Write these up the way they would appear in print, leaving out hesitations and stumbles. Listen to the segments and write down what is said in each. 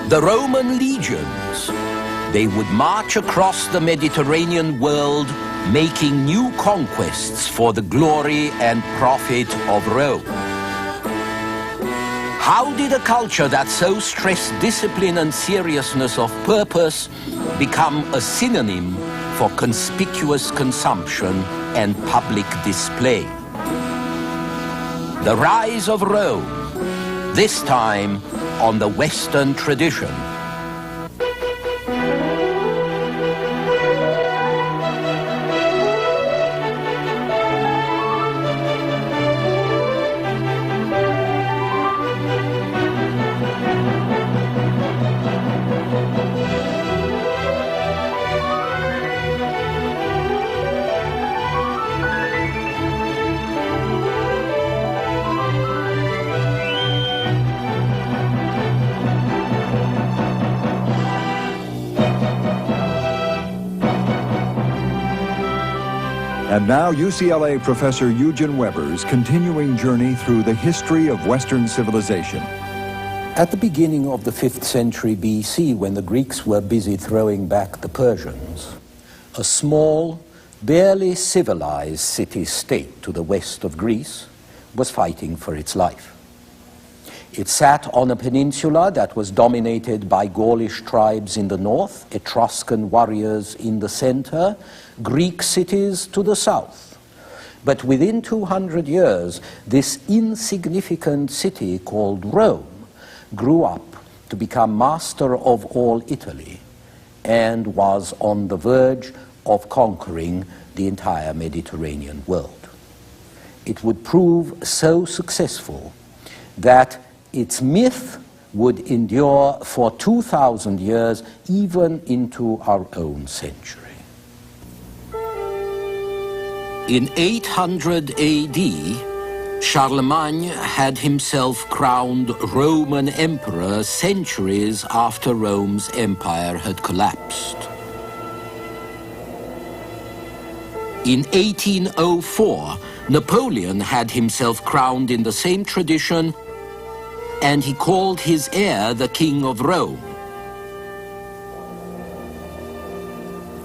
The Roman legions, they would march across the Mediterranean world, making new conquests for the glory and profit of Rome. How did a culture that so stressed discipline and seriousness of purpose become a synonym for conspicuous consumption and public display? The rise of Rome, this time on the Western tradition. And now UCLA professor Eugene Weber's continuing journey through the history of Western civilization. At the beginning of the 5th century BC, when the Greeks were busy throwing back the Persians, a small, barely civilized city-state to the west of Greece was fighting for its life. It sat on a peninsula that was dominated by Gaulish tribes in the north, Etruscan warriors in the center, Greek cities to the south. But within 200 years, this insignificant city called Rome grew up to become master of all Italy and was on the verge of conquering the entire Mediterranean world. It would prove so successful that its myth would endure for 2,000 years, even into our own century. In 800 AD, Charlemagne had himself crowned Roman emperor centuries after Rome's empire had collapsed. In 1804, Napoleon had himself crowned in the same tradition, and he called his heir the King of Rome.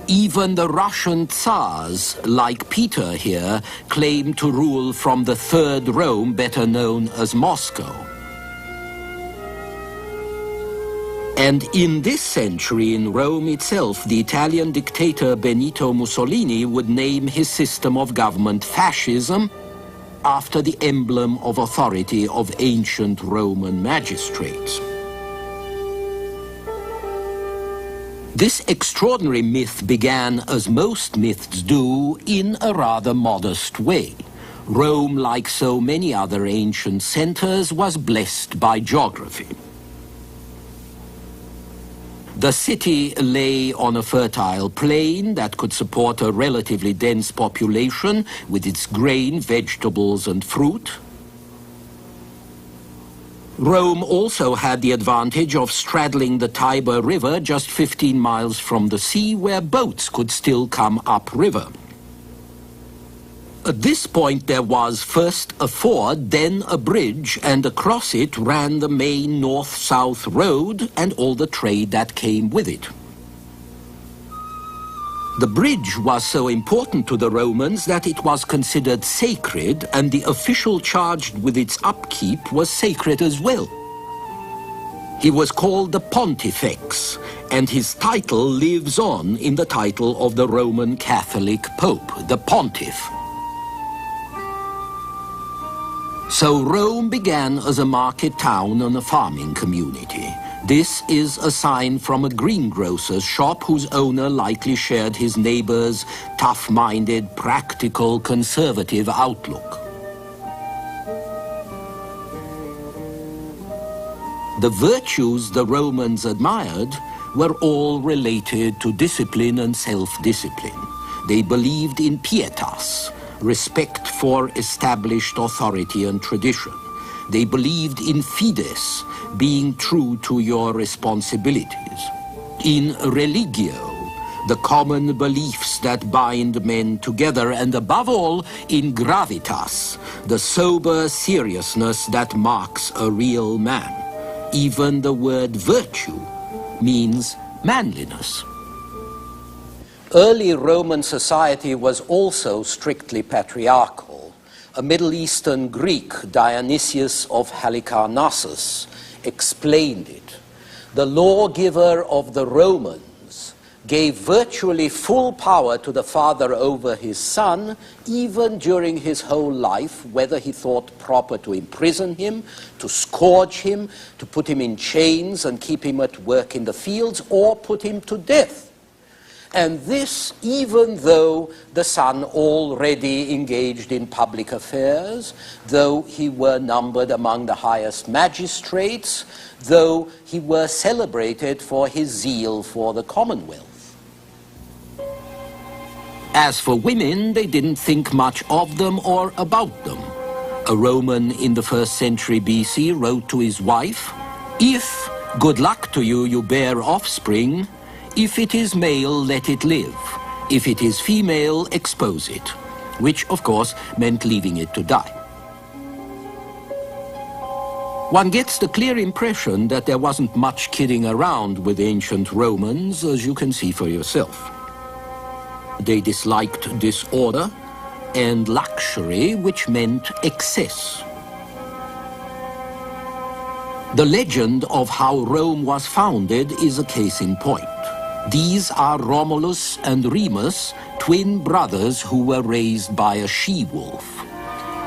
Even the Russian Tsars, like Peter here, claimed to rule from the Third Rome, better known as Moscow. And in this century in Rome itself, the Italian dictator Benito Mussolini would name his system of government fascism, after the emblem of authority of ancient Roman magistrates. This extraordinary myth began, as most myths do, in a rather modest way. Rome, like so many other ancient centers, was blessed by geography. The city lay on a fertile plain that could support a relatively dense population with its grain, vegetables, and fruit. Rome also had the advantage of straddling the Tiber River just 15 miles from the sea, where boats could still come upriver. At this point there was first a ford, then a bridge, and across it ran the main north-south road and all the trade that came with it. The bridge was so important to the Romans that it was considered sacred, and the official charged with its upkeep was sacred as well. He was called the Pontifex, and his title lives on in the title of the Roman Catholic Pope, the Pontiff. So Rome began as a market town and a farming community. This is a sign from a greengrocer's shop whose owner likely shared his neighbor's tough-minded, practical, conservative outlook. The virtues the Romans admired were all related to discipline and self-discipline. They believed in pietas, respect for established authority and tradition. They believed in fides, being true to your responsibilities. In religio, the common beliefs that bind men together, and above all, in gravitas, the sober seriousness that marks a real man. Even the word virtue means manliness. Early Roman society was also strictly patriarchal. A Middle Eastern Greek, Dionysius of Halicarnassus, explained it. The lawgiver of the Romans gave virtually full power to the father over his son, even during his whole life, whether he thought proper to imprison him, to scourge him, to put him in chains and keep him at work in the fields, or put him to death. And this even though the son already engaged in public affairs, though he were numbered among the highest magistrates, though he were celebrated for his zeal for the Commonwealth. As for women, they didn't think much of them or about them. A Roman in the 1st century BC wrote to his wife, "If, good luck to you, you bear offspring, if it is male, let it live. If it is female, expose it," which, of course, meant leaving it to die. One gets the clear impression that there wasn't much kidding around with ancient Romans, as you can see for yourself. They disliked disorder and luxury, which meant excess. The legend of how Rome was founded is a case in point. These are Romulus and Remus, twin brothers who were raised by a she-wolf.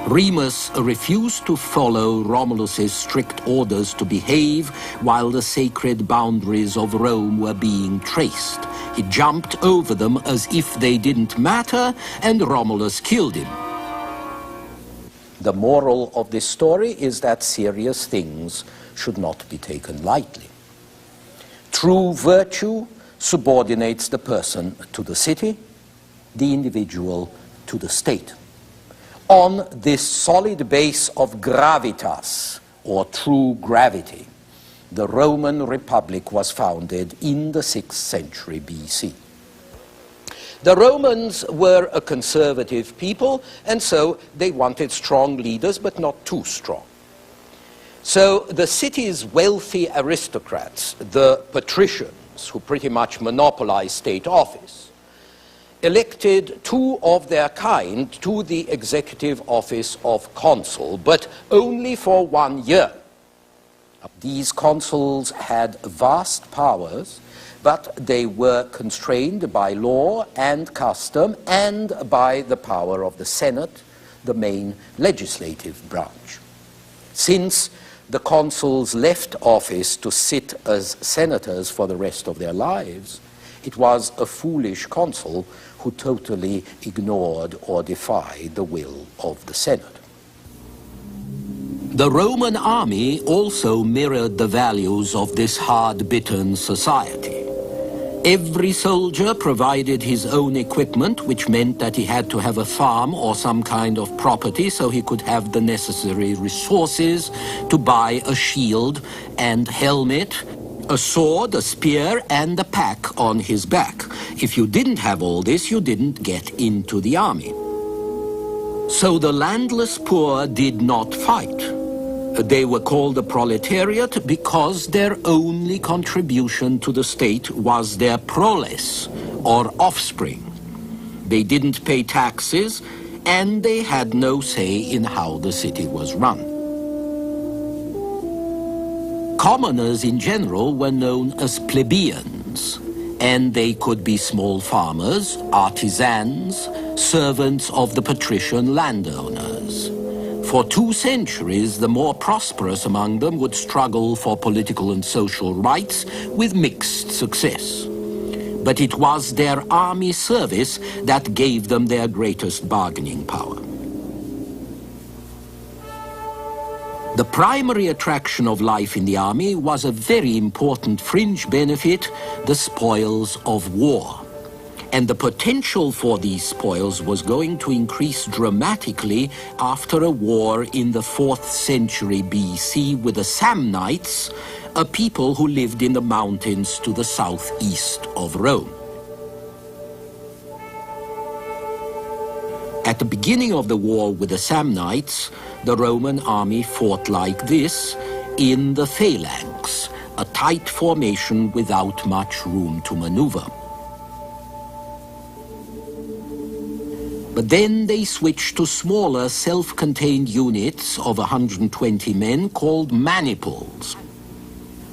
Remus refused to follow Romulus's strict orders to behave while the sacred boundaries of Rome were being traced. He jumped over them as if they didn't matter, and Romulus killed him. The moral of this story is that serious things should not be taken lightly. True virtue subordinates the person to the city, the individual to the state. On this solid base of gravitas, or true gravity, the Roman Republic was founded in the 6th century BC. The Romans were a conservative people, and so they wanted strong leaders, but not too strong. So the city's wealthy aristocrats, the patricians, who pretty much monopolized state office, elected 2 of their kind to the executive office of consul, but only for 1 year. These consuls had vast powers, but they were constrained by law and custom and by the power of the Senate, the main legislative branch. Since the consuls left office to sit as senators for the rest of their lives, it was a foolish consul who totally ignored or defied the will of the Senate. The Roman army also mirrored the values of this hard-bitten society. Every soldier provided his own equipment, which meant that he had to have a farm or some kind of property so he could have the necessary resources to buy a shield and helmet, a sword, a spear, and a pack on his back. If you didn't have all this, you didn't get into the army. So the landless poor did not fight. They were called the proletariat because their only contribution to the state was their proles, or offspring. They didn't pay taxes, and they had no say in how the city was run. Commoners in general were known as plebeians, and they could be small farmers, artisans, servants of the patrician landowners. For 2 centuries, the more prosperous among them would struggle for political and social rights with mixed success. But it was their army service that gave them their greatest bargaining power. The primary attraction of life in the army was a very important fringe benefit, the spoils of war. And the potential for these spoils was going to increase dramatically after a war in the 4th century BC with the Samnites, a people who lived in the mountains to the southeast of Rome. At the beginning of the war with the Samnites, the Roman army fought like this, in the phalanx, a tight formation without much room to maneuver. But then they switched to smaller self-contained units of 120 men called maniples.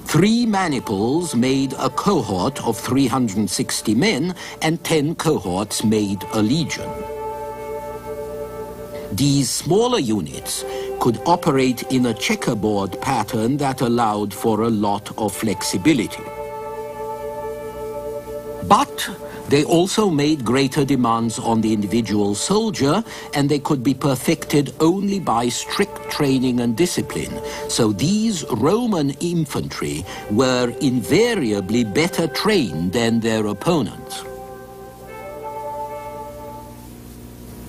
3 maniples made a cohort of 360 men, and 10 cohorts made a legion. These smaller units could operate in a checkerboard pattern that allowed for a lot of flexibility. But they also made greater demands on the individual soldier, and they could be perfected only by strict training and discipline. So these Roman infantry were invariably better trained than their opponents.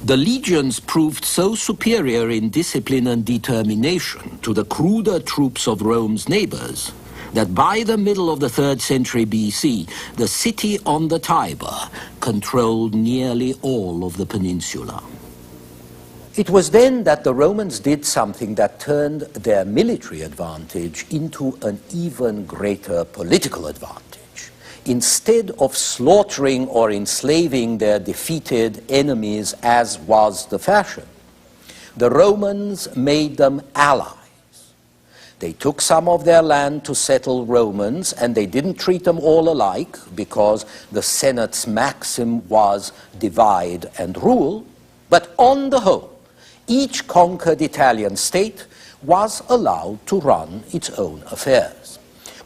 The legions proved so superior in discipline and determination to the cruder troops of Rome's neighbors that by the middle of the 3rd century BC, the city on the Tiber controlled nearly all of the peninsula. It was then that the Romans did something that turned their military advantage into an even greater political advantage. Instead of slaughtering or enslaving their defeated enemies as was the fashion, the Romans made them allies. They took some of their land to settle Romans, and they didn't treat them all alike because the Senate's maxim was divide and rule. But on the whole, each conquered Italian state was allowed to run its own affairs.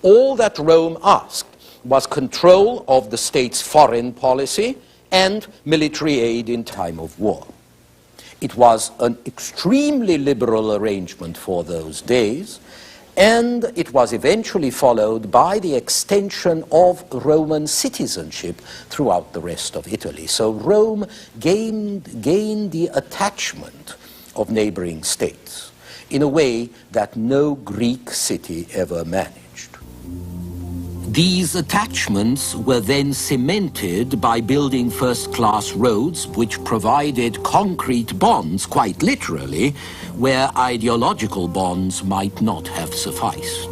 All that Rome asked was control of the state's foreign policy and military aid in time of war. It was an extremely liberal arrangement for those days, and it was eventually followed by the extension of Roman citizenship throughout the rest of Italy. So Rome gained the attachment of neighboring states in a way that no Greek city ever managed. These attachments were then cemented by building first-class roads which provided concrete bonds, quite literally, where ideological bonds might not have sufficed.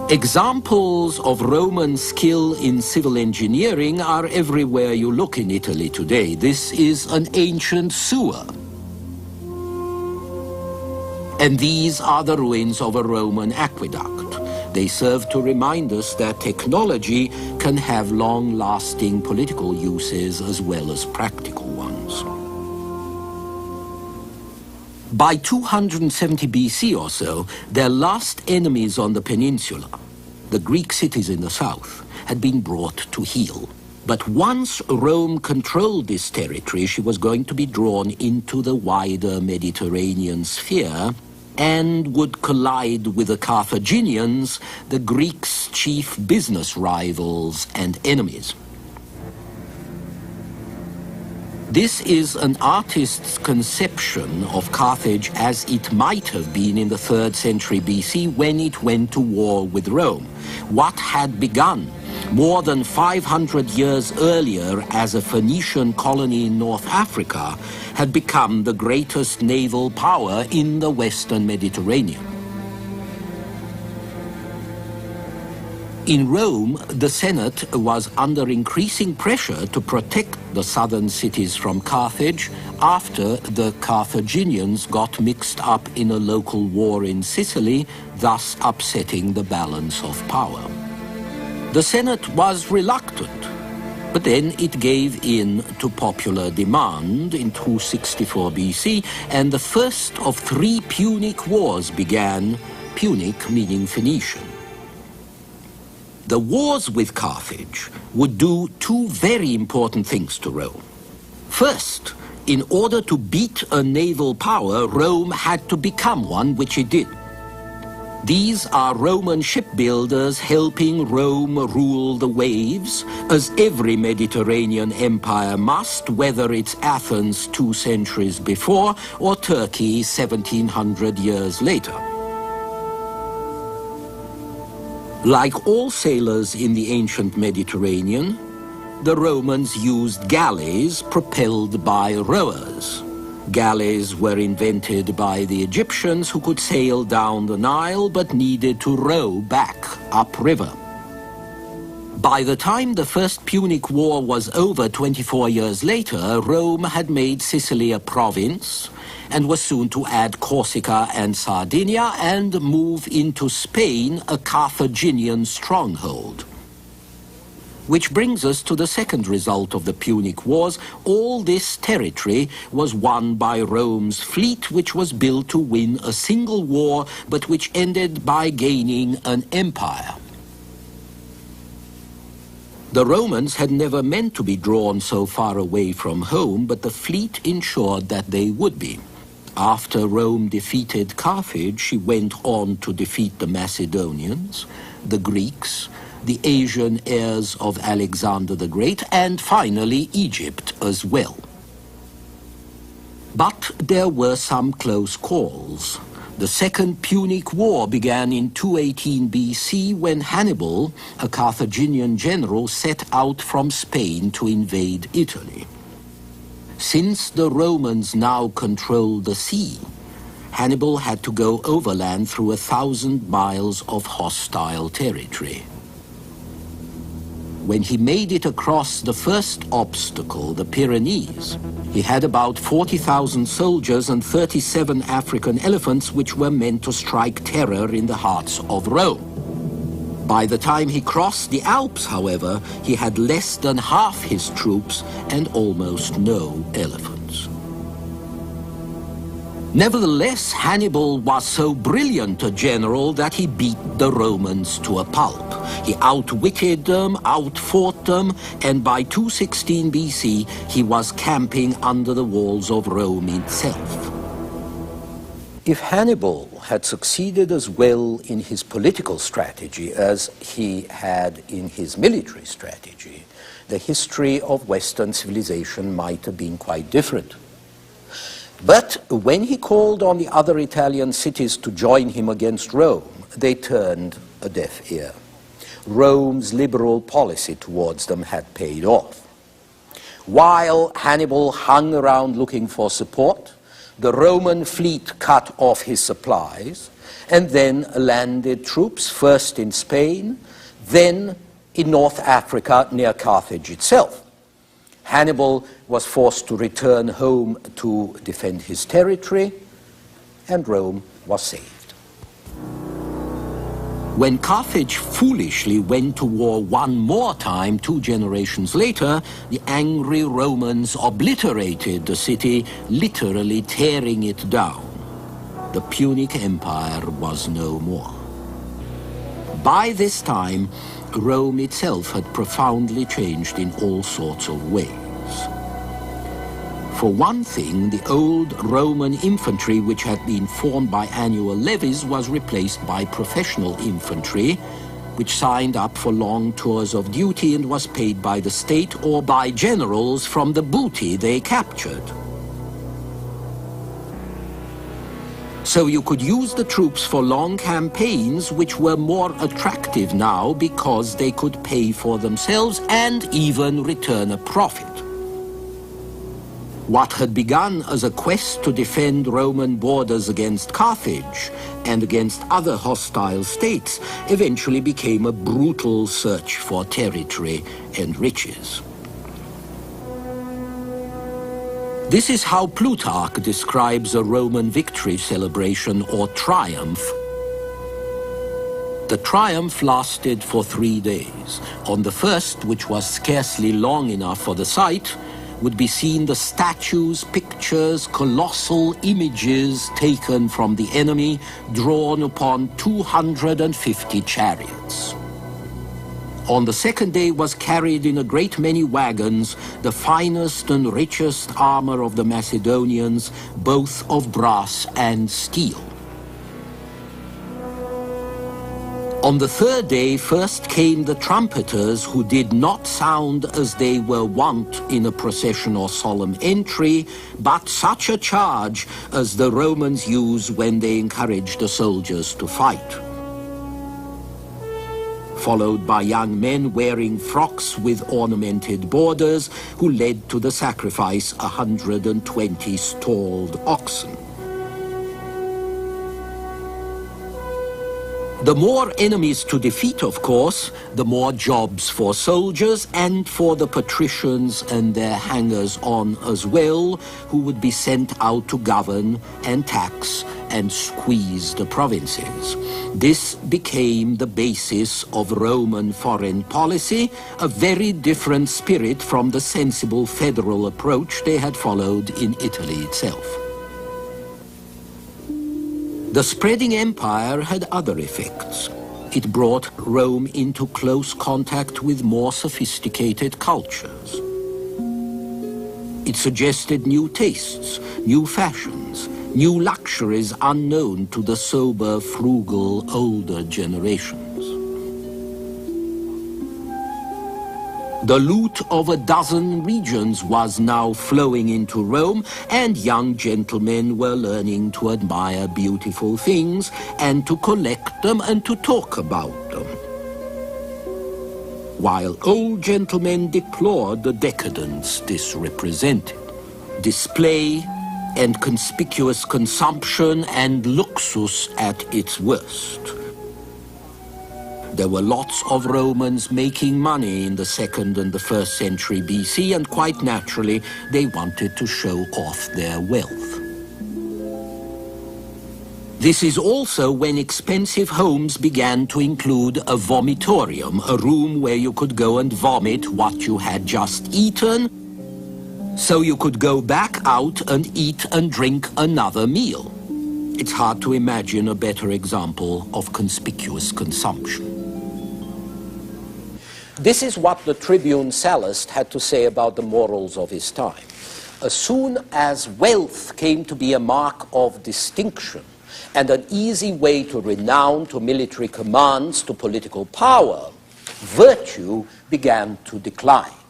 Examples of Roman skill in civil engineering are everywhere you look in Italy today. This is an ancient sewer. And these are the ruins of a Roman aqueduct. They serve to remind us that technology can have long-lasting political uses as well as practical ones. By 270 BC or so, their last enemies on the peninsula, the Greek cities in the south, had been brought to heel. But once Rome controlled this territory, she was going to be drawn into the wider Mediterranean sphere and would collide with the Carthaginians, the Greeks' chief business rivals and enemies. This is an artist's conception of Carthage as it might have been in the 3rd century BC when it went to war with Rome. What had begun more than 500 years earlier as a Phoenician colony in North Africa had become the greatest naval power in the Western Mediterranean. In Rome, the Senate was under increasing pressure to protect the southern cities from Carthage after the Carthaginians got mixed up in a local war in Sicily, thus upsetting the balance of power. The Senate was reluctant, but then it gave in to popular demand in 264 BC, and the first of 3 Punic Wars began, Punic meaning Phoenician. The wars with Carthage would do 2 very important things to Rome. First, in order to beat a naval power, Rome had to become one, which it did. These are Roman shipbuilders helping Rome rule the waves, as every Mediterranean empire must, whether it's Athens 2 centuries before or Turkey 1700 years later. Like all sailors in the ancient Mediterranean, the Romans used galleys propelled by rowers. Galleys were invented by the Egyptians, who could sail down the Nile but needed to row back upriver. By the time the First Punic War was over 24 years later, Rome had made Sicily a province and was soon to add Corsica and Sardinia and move into Spain, a Carthaginian stronghold. Which brings us to the second result of the Punic Wars. All this territory was won by Rome's fleet, which was built to win a single war, but which ended by gaining an empire. The Romans had never meant to be drawn so far away from home, but the fleet ensured that they would be. After Rome defeated Carthage, she went on to defeat the Macedonians, the Greeks, the Asian heirs of Alexander the Great, and finally Egypt as well. But there were some close calls. The Second Punic War began in 218 BC when Hannibal, a Carthaginian general, set out from Spain to invade Italy. Since the Romans now controlled the sea, Hannibal had to go overland through 1,000 miles of hostile territory. When he made it across the first obstacle, the Pyrenees, he had about 40,000 soldiers and 37 African elephants, which were meant to strike terror in the hearts of Rome. By the time he crossed the Alps, however, he had less than half his troops and almost no elephants. Nevertheless, Hannibal was so brilliant a general that he beat the Romans to a pulp. He outwitted them, outfought them, and by 216 BC, he was camping under the walls of Rome itself. If Hannibal had succeeded as well in his political strategy as he had in his military strategy, the history of Western civilization might have been quite different. But when he called on the other Italian cities to join him against Rome, they turned a deaf ear. Rome's liberal policy towards them had paid off. While Hannibal hung around looking for support, the Roman fleet cut off his supplies and then landed troops first in Spain, then in North Africa near Carthage itself. Hannibal was forced to return home to defend his territory, and Rome was saved. When Carthage foolishly went to war one more time 2 generations later, the angry Romans obliterated the city, literally tearing it down. The Punic Empire was no more. By this time, Rome itself had profoundly changed in all sorts of ways. For one thing, the old Roman infantry, which had been formed by annual levies, was replaced by professional infantry, which signed up for long tours of duty and was paid by the state or by generals from the booty they captured. So you could use the troops for long campaigns, which were more attractive now because they could pay for themselves and even return a profit. What had begun as a quest to defend Roman borders against Carthage and against other hostile states eventually became a brutal search for territory and riches. This is how Plutarch describes a Roman victory celebration or triumph. The triumph lasted for 3 days. On the first, which was scarcely long enough for the sight, would be seen the statues, pictures, colossal images taken from the enemy, drawn upon 250 chariots. On the second day was carried in a great many wagons the finest and richest armor of the Macedonians, both of brass and steel. On the third day first came the trumpeters, who did not sound as they were wont in a procession or solemn entry, but such a charge as the Romans use when they encourage the soldiers to fight. followed by young men wearing frocks with ornamented borders, who led to the sacrifice 120 stalled oxen. The more enemies to defeat, of course, the more jobs for soldiers and for the patricians and their hangers-on as well, who would be sent out to govern and tax and squeeze the provinces. This became the basis of Roman foreign policy, a very different spirit from the sensible federal approach they had followed in Italy itself. The spreading empire had other effects. It brought Rome into close contact with more sophisticated cultures. It suggested new tastes, new fashions, new luxuries unknown to the sober, frugal, older generations. The loot of a dozen regions was now flowing into Rome, and young gentlemen were learning to admire beautiful things and to collect them and to talk about them, while old gentlemen deplored the decadence this represented. Display and conspicuous consumption and luxus at its worst. There were lots of Romans making money in the 2nd and the 1st century BC, and quite naturally, they wanted to show off their wealth. This is also when expensive homes began to include a vomitorium, a room where you could go and vomit what you had just eaten, so you could go back out and eat and drink another meal. It's hard to imagine a better example of conspicuous consumption. This is what the Tribune Sallust had to say about the morals of his time. As soon as wealth came to be a mark of distinction and an easy way to renown, to military commands, to political power, virtue began to decline.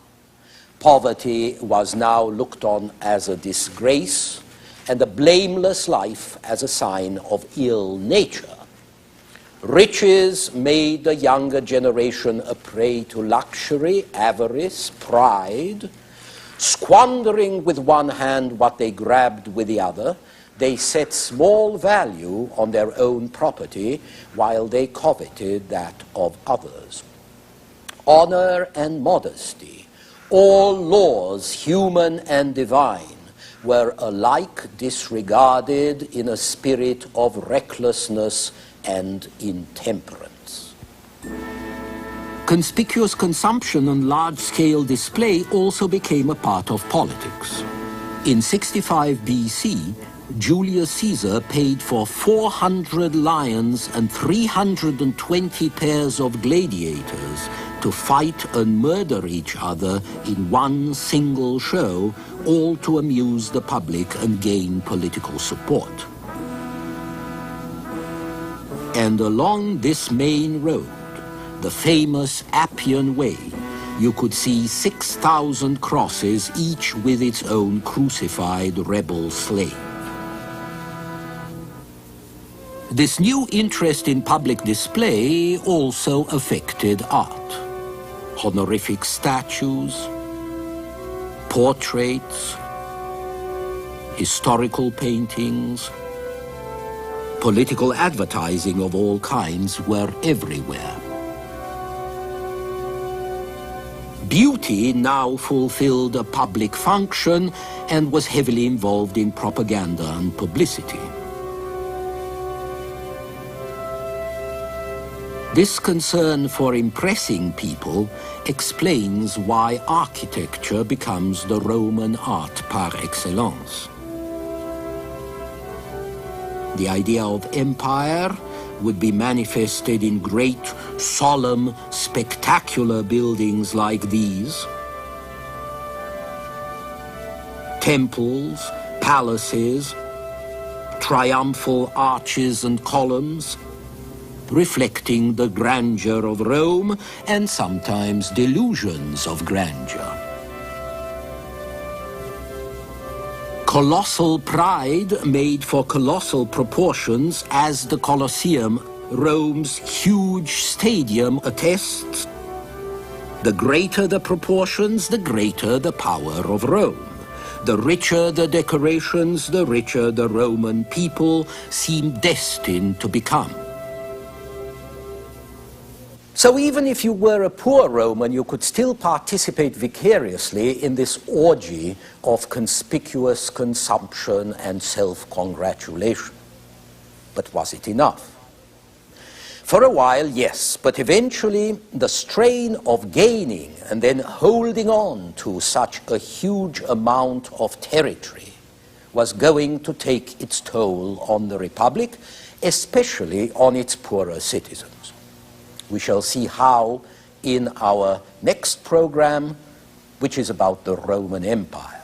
Poverty was now looked on as a disgrace, and a blameless life as a sign of ill nature. Riches made the younger generation a prey to luxury, avarice, pride. Squandering with one hand what they grabbed with the other, they set small value on their own property while they coveted that of others. Honor and modesty, all laws, human and divine, were alike disregarded in a spirit of recklessness and intemperance. Conspicuous consumption and large-scale display also became a part of politics. In 65 BC, Julius Caesar paid for 400 lions and 320 pairs of gladiators to fight and murder each other in one single show, all to amuse the public and gain political support. And along this main road, the famous Appian Way, you could see 6,000 crosses, each with its own crucified rebel slave. This new interest in public display also affected art. Honorific statues, portraits, historical paintings, political advertising of all kinds were everywhere. Beauty now fulfilled a public function and was heavily involved in propaganda and publicity. This concern for impressing people explains why architecture becomes the Roman art par excellence. The idea of empire would be manifested in great, solemn, spectacular buildings like these. Temples, palaces, triumphal arches and columns, reflecting the grandeur of Rome and sometimes delusions of grandeur. Colossal pride made for colossal proportions, as the Colosseum Rome's huge stadium attests, the greater the proportions, the greater the power of Rome. The richer the decorations, the richer the Roman people seem destined to become. So even if you were a poor Roman, you could still participate vicariously in this orgy of conspicuous consumption and self-congratulation. But was it enough? For a while, yes, but eventually the strain of gaining and then holding on to such a huge amount of territory was going to take its toll on the Republic, especially on its poorer citizens. We shall see how in our next program, which is about the Roman Empire.